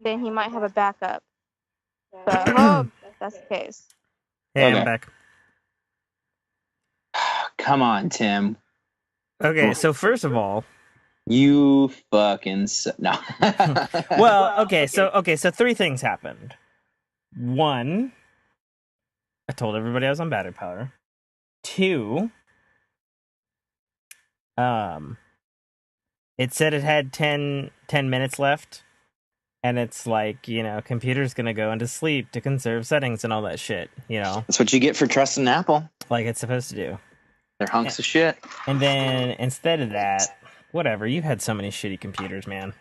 then he might have a backup. But I hope that's the case. Hey, Okay. I'm back. Come on, Tim. Okay, so first of all, You fucking no. well, okay, so three things happened. One, I told everybody I was on battery power. Two, it said it had 10 minutes left, and it's like, you know, computer's gonna go into sleep to conserve settings and all that shit, you know, That's what you get for trusting Apple. like it's supposed to do. They're hunks of shit. And then instead of that, whatever, you had so many shitty computers, man.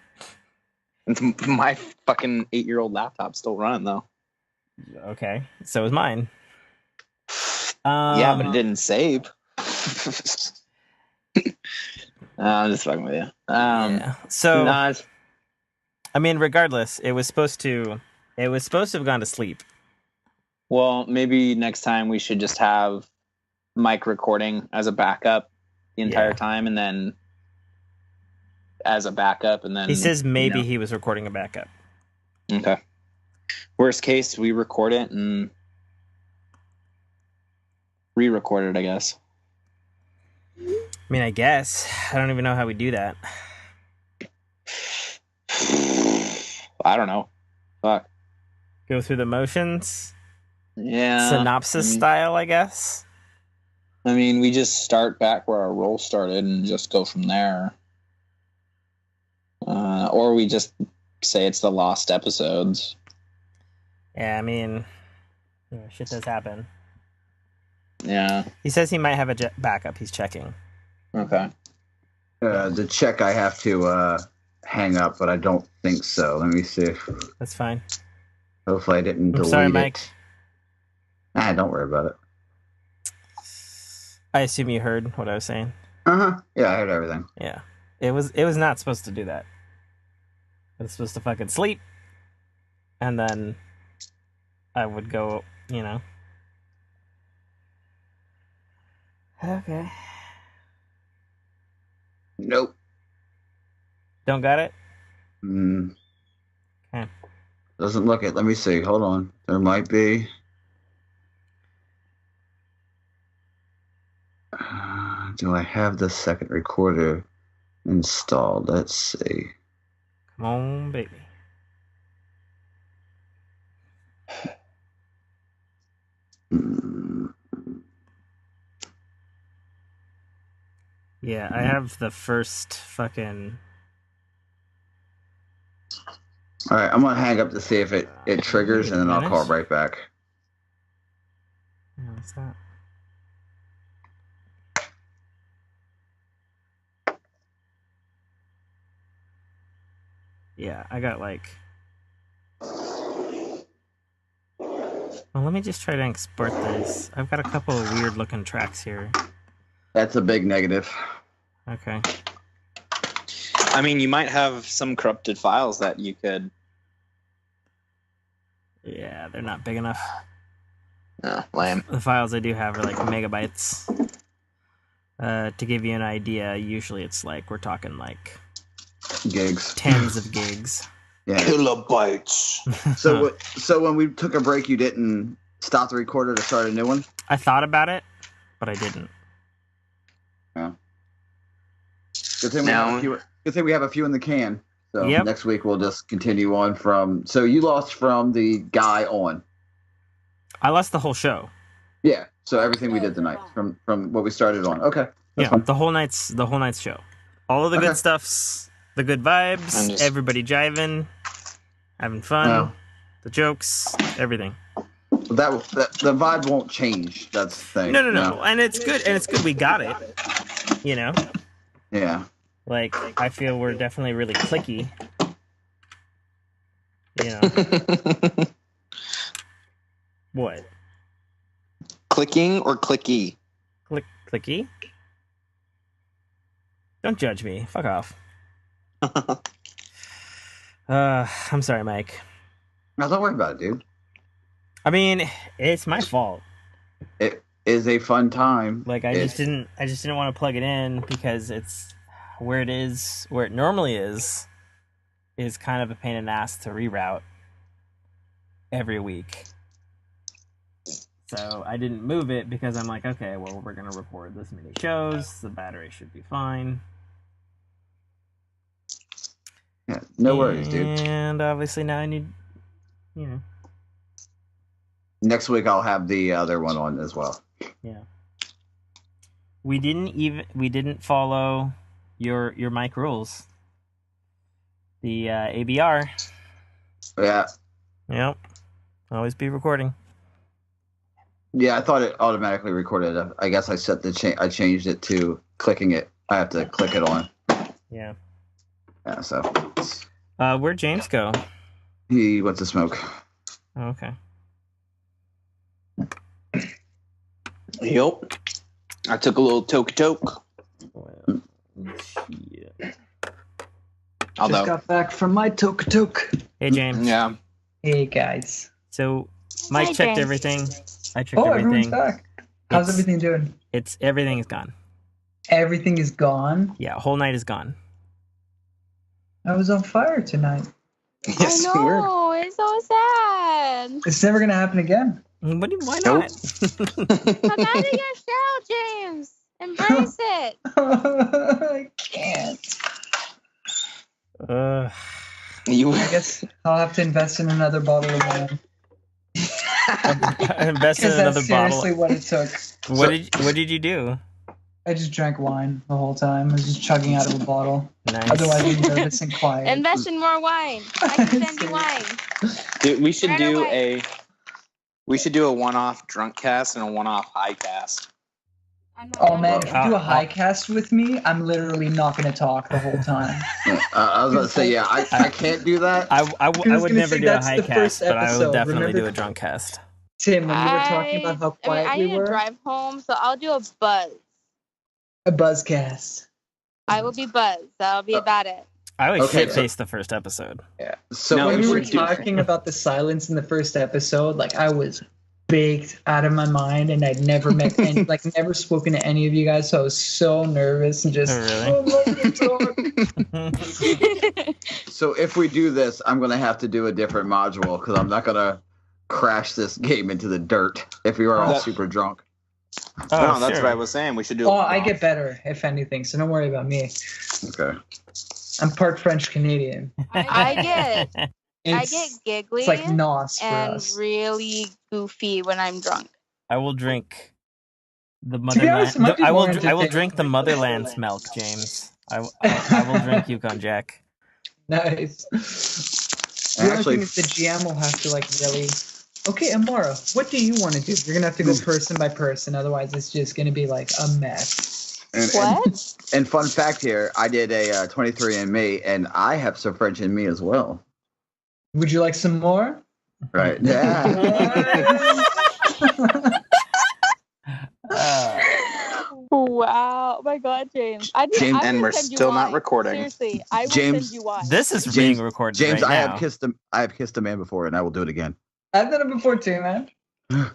My fucking 8-year-old laptop still running though. Okay, so was mine. Yeah, but it didn't save. I'm just fucking with you. Yeah. So, nah, I mean, regardless, it was supposed to have gone to sleep. well, maybe next time we should just have Mike recording as a backup the entire time, and then as a backup, and then He says maybe he was recording a backup. Okay. Worst case, we record it and re-record it, I guess. I mean, I guess. I don't even know how we do that. I don't know. Fuck. Go through the motions? Yeah. Synopsis style, I guess? I mean, we just start back where our roll started and just go from there. Or we just say it's the lost episodes. Yeah, I mean, shit does happen. Yeah. He says he might have a backup. He's checking. Okay. The check I have to hang up, but I don't think so. Let me see if... That's fine. Hopefully I didn't delete sorry, it. Mike. Don't worry about it. I assume you heard what I was saying. Uh-huh. Yeah, I heard everything. Yeah. It was not supposed to do that. It was supposed to fucking sleep. And then I would go, you know. Okay. Nope. Don't got it? Okay. Doesn't look it. Let me see. Hold on. There might be. Do I have the second recorder installed? Let's see. Come on, baby. Yeah, I have the first fucking... All right, I'm going to hang up to see if it triggers, and then I'll call right back. No, it's not. Yeah, I got like... Well, let me just try to export this. I've got a couple of weird looking tracks here. That's a big negative. Okay. I mean, you might have some corrupted files that you could... Yeah, they're not big enough. Oh, lame. The files I do have are like megabytes. To give you an idea, usually it's like, we're talking like... Gigs. Tens of gigs. Yeah. Kilobytes. So when we took a break, you didn't stop the recorder to start a new one? I thought about it, but I didn't. Yeah. Good thing we have a few in the can. So next week we'll just continue on from... So you lost from the guy on. I lost the whole show. Yeah. So everything we did tonight from what we started on. Okay. Yeah, fine. the whole night's show. All of the good stuffs, the good vibes, everybody jiving, having fun, the jokes, everything. That the vibe won't change. That's the thing. No. And it's good. And it's good we got it. You know? Yeah. Like, I feel we're definitely really clicky. You know? What? Clicking or clicky? Clicky? Don't judge me. Fuck off. I'm sorry, Mike. No, don't worry about it, dude. I mean, it's my fault. It is a fun time. Like, I just didn't want to plug it in because it's where it normally is. is kind of a pain in the ass to reroute every week. So I didn't move it because I'm like, okay, well, we're going to record this many shows. The battery should be fine. Yeah, no worries, dude. And obviously now I need, Next week I'll have the other one on as well. Yeah. We didn't follow your mic rules. The ABR. Yeah. Yep. Always be recording. Yeah, I thought it automatically recorded. I guess I set I changed it to clicking it. I have to click it on. Yeah. Yeah, so. Where'd James go? He went to smoke. Oh, okay. Yep. I took a little toke. Well, yeah. Although, just got back from my toke. Hey, James. Yeah. Hey, guys. So, Mike checked James. everything. I checked Everyone's everything. back. How's everything doing? Everything is gone. Everything is gone? Yeah, whole night is gone. I was on fire tonight. Yes, I know, it's so sad. It's never going to happen again. Why not? Come out of your shell, James. Embrace it. I can't. Uh, I guess I'll have to invest in another bottle of wine. invest in Because another that's seriously bottle. what it took. What did you do? I just drank wine the whole time. I was just chugging out of a bottle. Nice. Otherwise, I'm nervous and quiet. Invest in more wine. I can send you wine. Dude, we should Right do away. a one-off drunk cast and a one-off high cast. Oh man, if you do a Uh, high cast with me, I'm literally not going to talk the whole time. I was about to say, yeah, I can't do that. I was would gonna never say do a that's high the cast, first but I would episode, definitely do remember? a drunk cast. Tim, when you were talking about how quiet I we need to were, drive home, so I'll do a buzz. a buzzcast. I will be buzzed. That'll be about it. I was Okay, shit-faced the first episode. So No, When we we were should do- talking about the silence in the first episode, like I was baked out of my mind, and I'd never met any, never spoken to any of you guys, so I was so nervous and just. Oh, really? So if we do this, I'm going to have to do a different module because I'm not going to crash this game into the dirt if we are all That- super drunk. No, that's sure. what I was saying. We should do. Oh, I get better if anything, so don't worry about me. Okay. I'm part French Canadian. I get It's giggly it's like nos for and us. really goofy when I'm drunk. I will drink the be honest, it motherland. might be I will. more I will entertaining. drink the motherland's milk, James. I will drink Yukon Jack. Nice. The only Actually- thing is the GM will have to really. Okay, Ambara, what do you want to do? You're gonna have to go person by person, otherwise it's just gonna be like a mess. What? And fun fact here, I did a 23andMe, and I have some French in me as well. Would you like some more? Right? Yeah. Wow. Oh my God, James. I James, will and we're send you still not wine. recording. Seriously, I will James, send you wine. This is James- being recorded James, right I now. have kissed a man before, and I will do it again. I've done it before too, man. I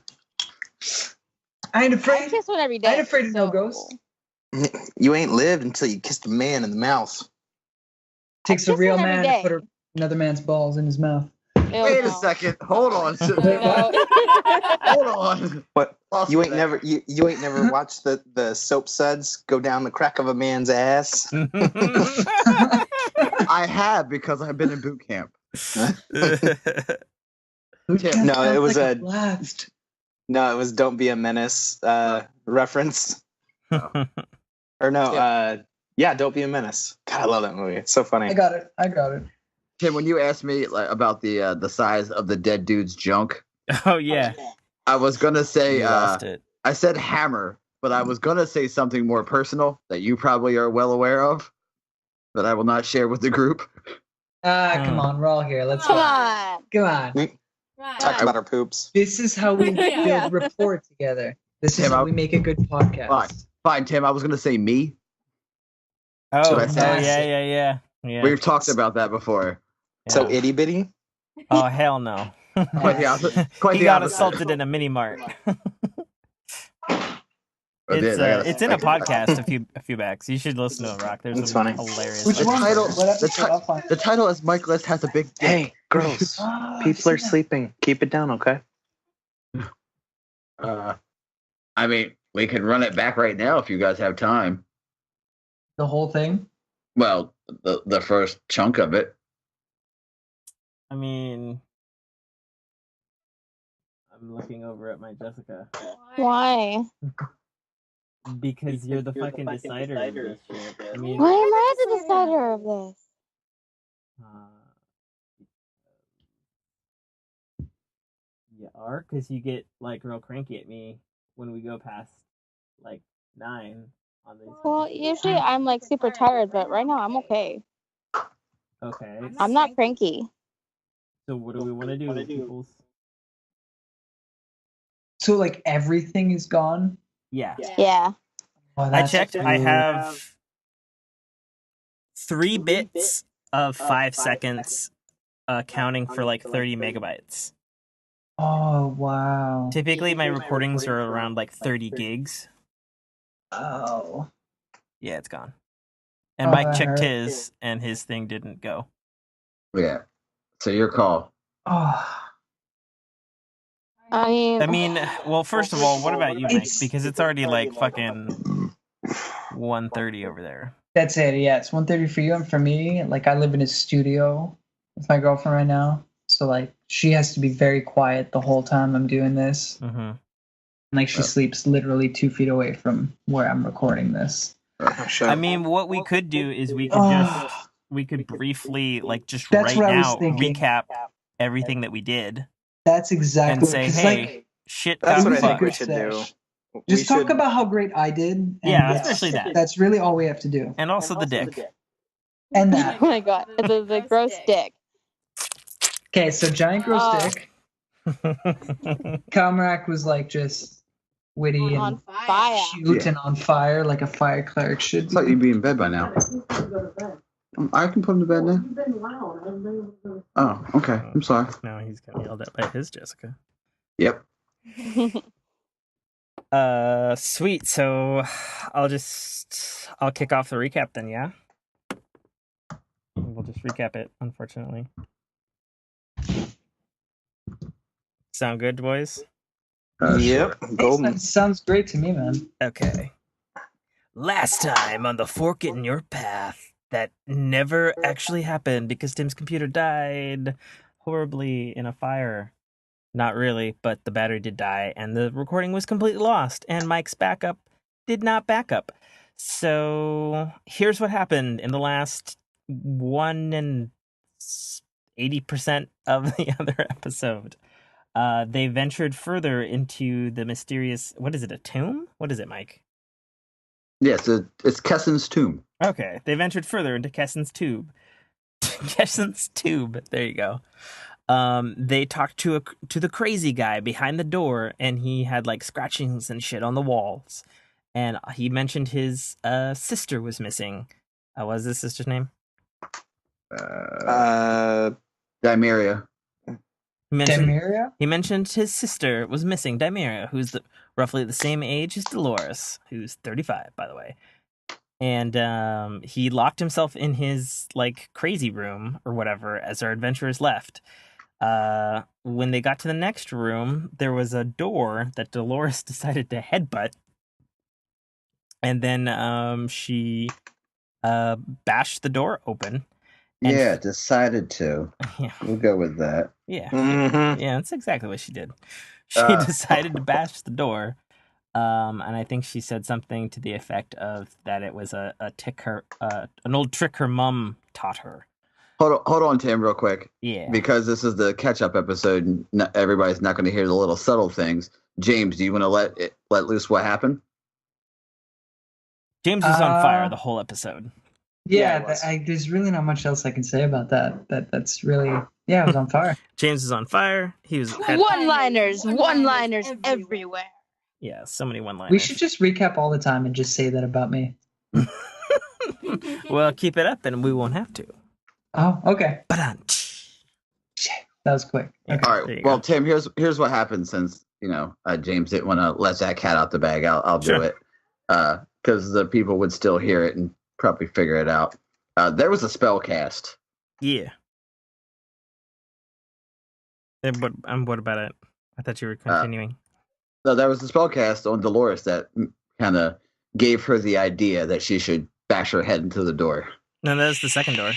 ain't I afraid. kiss one every day. I ain't afraid of no so- ghosts. You ain't lived until you kissed a man in the mouth. Takes a kiss real one every man to day. put another man's balls in his mouth. Ew, Wait a no. second. Hold on. No. Hold on. What? Lost You me ain't there. never you ain't never watched the soap suds go down the crack of a man's ass. I have because I've been in boot camp. Bootcamp No, sounds it was like a- blast. No, it was "Don't Be a Menace" reference. Or no, yeah, "Don't Be a Menace." God, I love that movie. It's so funny. I got it. Tim, when you asked me about the size of the dead dude's junk, Oh yeah, I was gonna say you lost it. I said hammer, but I was gonna say something more personal that you probably are well aware of, that I will not share with the group. Come on, we're all here. Let's Come go. on. Come on. Talk about our poops. This is how we Yeah. build rapport together. This is Tim, how I- we make a good podcast. Fine, Tim. I was gonna say me. Oh, Should I oh say- yeah. We've talked about that before. So Yeah. itty bitty. Oh hell no. Quite the opposite. Quite He the got opposite. assaulted in a mini mart. It's in a podcast a few backs. You should listen to it, Rock. There's some funny. hilarious. The title is Mike List has a big dick. Hey, girls, people are sleeping. Keep it down, okay? I mean, we can run it back right now if you guys have time. The whole thing? Well, the first chunk of it. I mean, I'm looking over at my Jessica. Why? Because you're the fucking decider of this shit. I mean, why am I the decider of this? You are, because you get like real cranky at me when we go past like 9 on these. Well, usually I'm like super tired, but right now I'm okay. Okay. I'm not cranky. So what do we want to do, peoples? So like everything is gone? Yeah. Yeah. Oh, I checked. I have 3 bits of 5 seconds, counting for like 30 megabytes. Oh, wow. Typically, my recordings are around like 30 gigs. Oh. Yeah, it's gone. And Mike checked his, and his thing didn't go. Yeah. So your call. Oh. I mean, well, first of all, what about you, Mike? Because it's already like fucking 1:30 over there. That's it. Yeah, it's 1:30 for you, and for me, like I live in a studio with my girlfriend right now, so like she has to be very quiet the whole time I'm doing this. Mm-hmm. And, like she sleeps literally 2 feet away from where I'm recording this. I mean, what we could do is we could briefly like just right now recap everything that we did. That's exactly. And say, hey, shit. That's what I think we should do. Just talk about how great I did. And yeah, especially that. That's really all we have to do. And also the dick. And that. Oh my god, the gross dick. Okay, so giant gross dick. Kalmarak was like just witty on and fire, cute and on fire like a fire cleric should. I thought you'd be in bed by now. I can put him to bed now. Oh, okay. I'm sorry. Now he's getting yelled at by his Jessica. Yep. Sweet. So I'll kick off the recap then, yeah? We'll just recap it, unfortunately. Sound good, boys? Yep. Golden. Sounds great to me, man. Okay. Last time on the Fork in Your Path. That never actually happened because Tim's computer died horribly in a fire. Not really, but the battery did die, and the recording was completely lost, and Mike's backup did not back up. So here's what happened in the last 1 80% of the other episode. They ventured further into the mysterious... What is it, a tomb? What is it, Mike? Yes, it's Kessen's tomb. Okay, they ventured further into Kessen's tube. Kessen's tube. There you go. They talked to the crazy guy behind the door, and he had like scratchings and shit on the walls. And he mentioned his sister was missing. What was his sister's name? Dimeria. He mentioned his sister was missing, Dimeria, who's roughly the same age as Dolores, who's 35, by the way. And he locked himself in his like crazy room or whatever as our adventurers left. When they got to the next room, there was a door that Dolores decided to headbutt. And then she bashed the door open. Yeah, decided to. Yeah. We'll go with that. Yeah. Mm-hmm. Yeah, that's exactly what she did. She decided to bash the door. And I think she said something to the effect of that it was an old trick her mom taught her. Hold on, Tim, real quick. Yeah. Because this is the catch-up episode, and everybody's not going to hear the little subtle things. James, do you want to let loose what happened? James was on fire the whole episode. Yeah, there's really not much else I can say about that. That's really, it was on fire. James was on fire. He was one-liners everywhere. Yeah, so many one-liners. We should just recap all the time and just say that about me. Well, keep it up and we won't have to. Oh, okay. That was quick. Okay. All right. Well, Tim, here's what happened since James didn't want to let that cat out the bag. I'll do it. because the people would still hear it and probably figure it out. There was a spell cast. Yeah. What about it? I thought you were continuing. No, there was a spell cast on Dolores that kind of gave her the idea that she should bash her head into the door. No, that was the second door.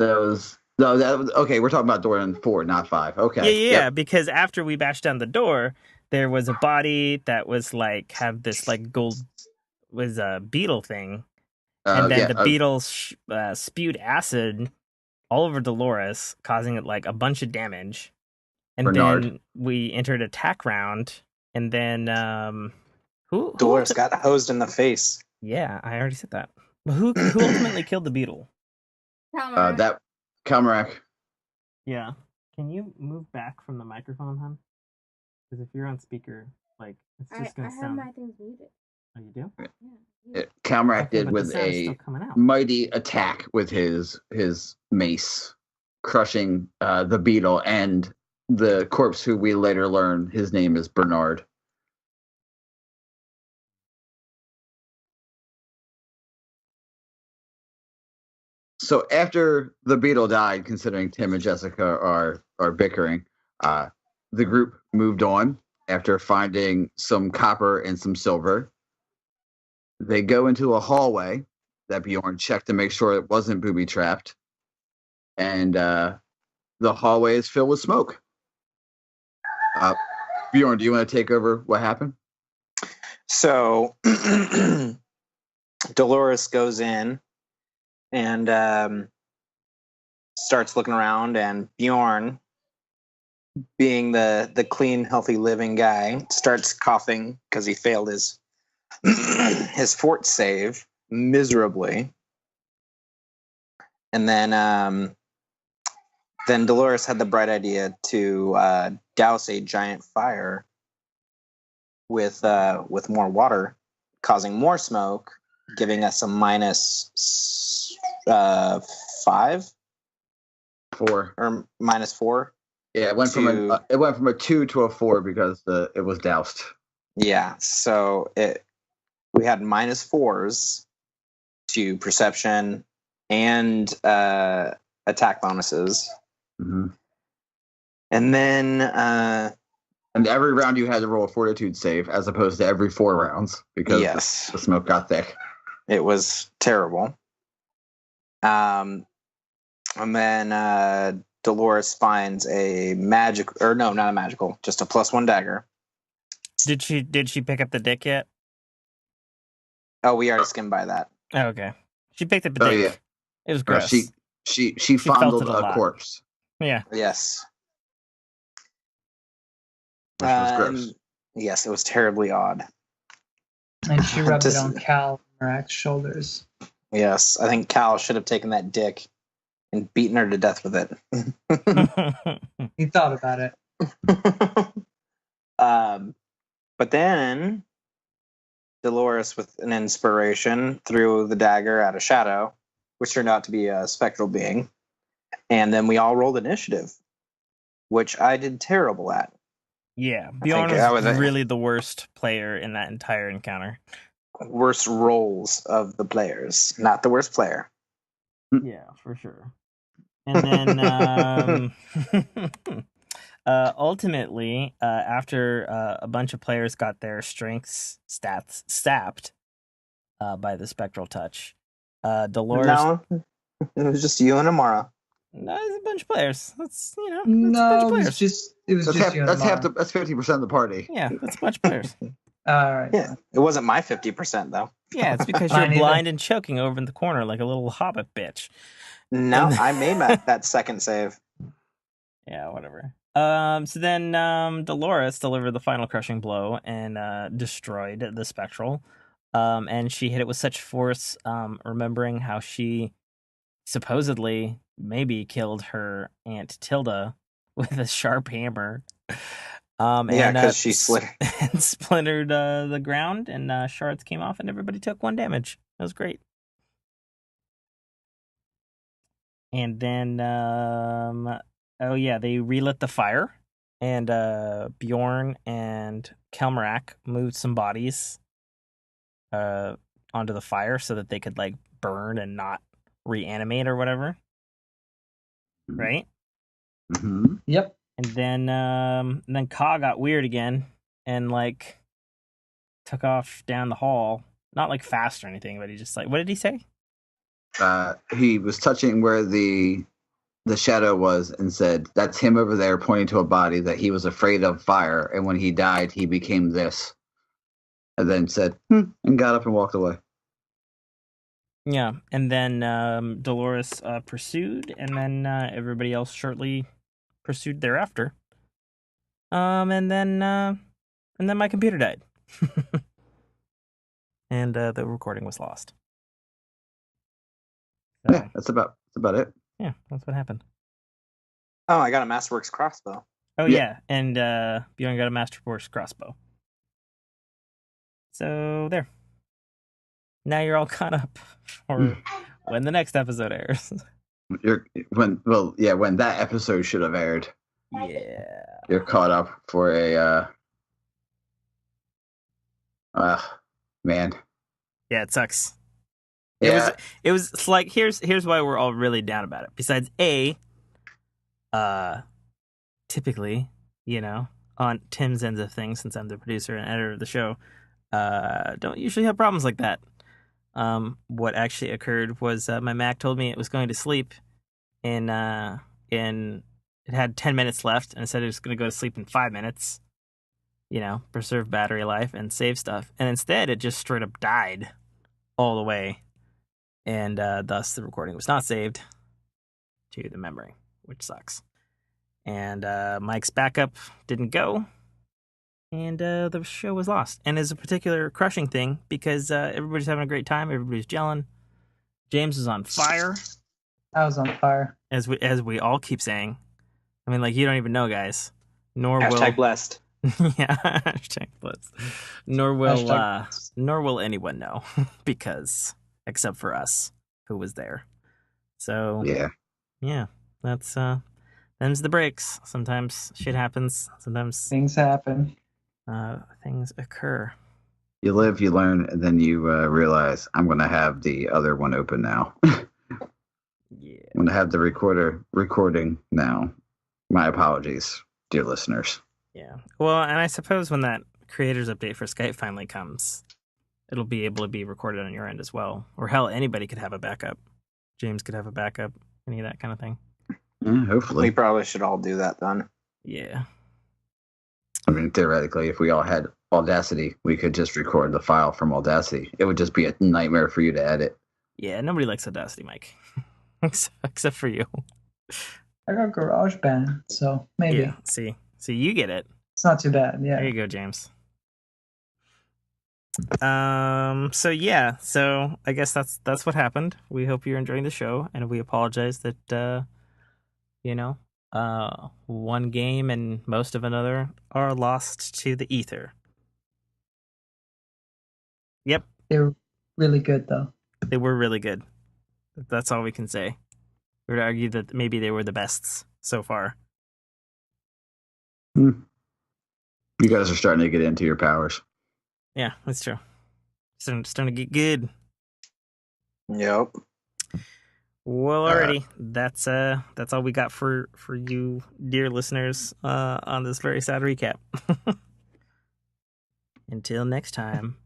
Okay. We're talking about door in 4, not 5. Okay. Yeah. Yep. Because after we bashed down the door, there was a body that was like have this like gold was a beetle thing, and then the beetle spewed acid all over Dolores, causing it like a bunch of damage. And Bernard. Then we entered attack round, and then who Dolores got hosed in the face. Yeah, I already said that. But who ultimately killed the beetle? That Calmarac. Yeah. Can you move back from the microphone, hon? Because if you're on speaker, like it's just gonna sound. I have my things muted. Oh, you do? Yeah. Calmarac did with a mighty attack with his mace, crushing the beetle and the corpse, who we later learn his name is Bernard. So after the beetle died, considering Tim and Jessica are bickering, the group moved on after finding some copper and some silver. They go into a hallway that Bjorn checked to make sure it wasn't booby-trapped. And the hallway is filled with smoke. Bjorn, do you want to take over what happened? So Dolores goes in and starts looking around, and Bjorn, being the clean, healthy living guy, starts coughing because he failed his his fort save miserably. And then Dolores had the bright idea to douse a giant fire with more water, causing more smoke, giving us a minus 5, 4, or minus 4. Yeah, it went from a 2 to a 4 because it was doused. Yeah, so we had minus 4s to perception and attack bonuses. Mm-hmm. And then and every round you had to roll a fortitude save, as opposed to every 4 rounds, because the smoke got thick. It was terrible. And then Dolores finds a magic, or no, not a magical, just a +1 dagger. Did she pick up the dick yet? Oh, we already skimmed by that. Oh, okay. She picked up the dick. Yeah. It was gross. She fondled a corpse. Yeah. Yes. Which was gross. Yes, it was terribly odd. And she rubbed it on Calmarac's shoulders. Yes, I think Cal should have taken that dick and beaten her to death with it. He thought about it. But then Dolores, with an inspiration, threw the dagger at a shadow, which turned out to be a spectral being. And then we all rolled initiative, which I did terrible at. Yeah, Bjorn was really the worst player in that entire encounter. Worst rolls of the players, not the worst player. Yeah, for sure. And then ultimately, after a bunch of players got their strengths stats sapped by the spectral touch, Dolores. No, it was just you and Amara. No, it's a bunch of players. That's a bunch No, of players. it was just you and Amara. That's 50% of the party. Yeah, that's a bunch of players. All right. Yeah, it wasn't my 50% though. Yeah, it's because you're blind and choking over in the corner like a little hobbit bitch. No, I made that second save. Yeah, whatever. So then Dolores delivered the final crushing blow and destroyed the spectral. And she hit it with such force, remembering how she supposedly maybe killed her Aunt Tilda with a sharp hammer. Because she and splintered the ground, and shards came off, and everybody took 1 damage. That was great. And then, they relit the fire, And Bjorn and Kelmarak moved some bodies onto the fire so that they could like burn and not reanimate or whatever. Right? Mm-hmm. Yep. And then Ka got weird again and like took off down the hall. Not like fast or anything, but he just like, what did he say? He was touching where the shadow was and said, "That's him over there," pointing to a body that he was afraid of fire. And when he died, he became this. And then said, and got up and walked away. Yeah, and then Dolores pursued, and then everybody else shortly pursued thereafter. And then my computer died, and the recording was lost. So, Yeah, that's about it. Yeah, that's what happened. Oh, I got a Masterworks crossbow. Oh Yeah. yeah, and Bjorn got a Masterworks crossbow. So there. Now you're all caught up for when the next episode airs. When that episode should have aired. Yeah. You're caught up for a man. Yeah, it sucks. Yeah. It was like here's why we're all really down about it. Besides typically, on Tim's ends of things, since I'm the producer and editor of the show, don't usually have problems like that. What actually occurred was my Mac told me it was going to sleep in it had 10 minutes left, and it said it was going to go to sleep in 5 minutes, preserve battery life and save stuff. And instead, it just straight up died all the way. And thus, the recording was not saved to the memory, which sucks. And Mike's backup didn't go. And the show was lost. And it's a particular crushing thing because everybody's having a great time. Everybody's gelling. James is on fire. I was on fire. As we all keep saying. I mean, like, you don't even know, guys. Hashtag blessed. Yeah, hashtag blessed. Nor will anyone know because except for us who was there. So yeah, that's them's the breaks. Sometimes shit happens. Sometimes things happen. Things occur. You live, you learn, and then you realize I'm going to have the other one open now. Yeah, I'm going to have the recording now. My apologies, dear listeners. Yeah. Well, and I suppose when that creators update for Skype finally comes, it'll be able to be recorded on your end as well. Or hell, anybody could have a backup. James could have a backup, any of that kind of thing. Yeah, hopefully. We probably should all do that then. Yeah. I mean, theoretically, if we all had Audacity, we could just record the file from Audacity. It would just be a nightmare for you to edit. Yeah, nobody likes Audacity, Mike. Except for you. I got GarageBand, so maybe. Yeah, see, you get it. It's not too bad, yeah. There you go, James. So I guess that's what happened. We hope you're enjoying the show, and we apologize that one game and most of another are lost to the ether. Yep. They were really good, though. They were really good. That's all we can say. We would argue that maybe they were the best so far. You guys are starting to get into your powers. Yeah, that's true. Starting to get good. Yep. Well, alrighty. That's all we got for you, dear listeners, on this very sad recap. Until next time.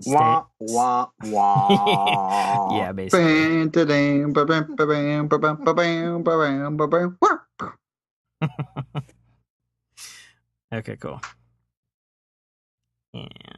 Wah, wah, wah. Yeah, basically. Okay, cool. And